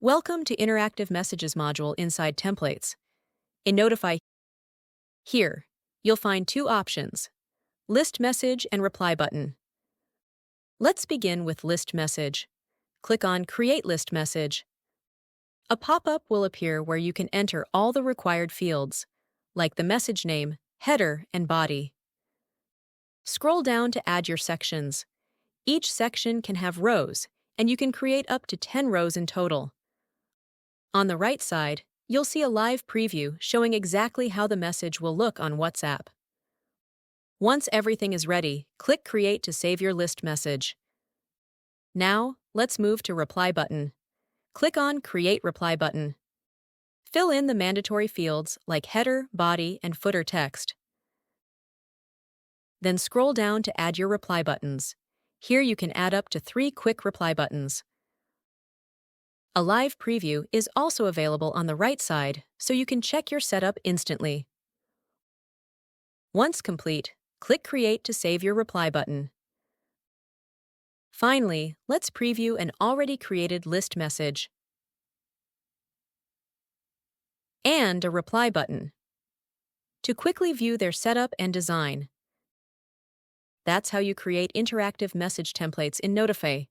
Welcome to Interactive Messages module inside Templates. In Notifyy, here, you'll find two options, List Message and Reply button. Let's begin with List Message. Click on Create List Message. A pop-up will appear where you can enter all the required fields, like the message name, header, and body. Scroll down to add your sections. Each section can have rows, and you can create up to 10 rows in total. On the right side, you'll see a live preview showing exactly how the message will look on WhatsApp. Once everything is ready, click Create to save your list message. Now, let's move to Reply button. Click on Create Reply button. Fill in the mandatory fields like header, body, and footer text. Then scroll down to add your reply buttons. Here you can add up to 3 quick reply buttons. A live preview is also available on the right side, so you can check your setup instantly. Once complete, click Create to save your reply button. Finally, let's preview an already created list message and a reply button to quickly view their setup and design. That's how you create interactive message templates in Notifyy.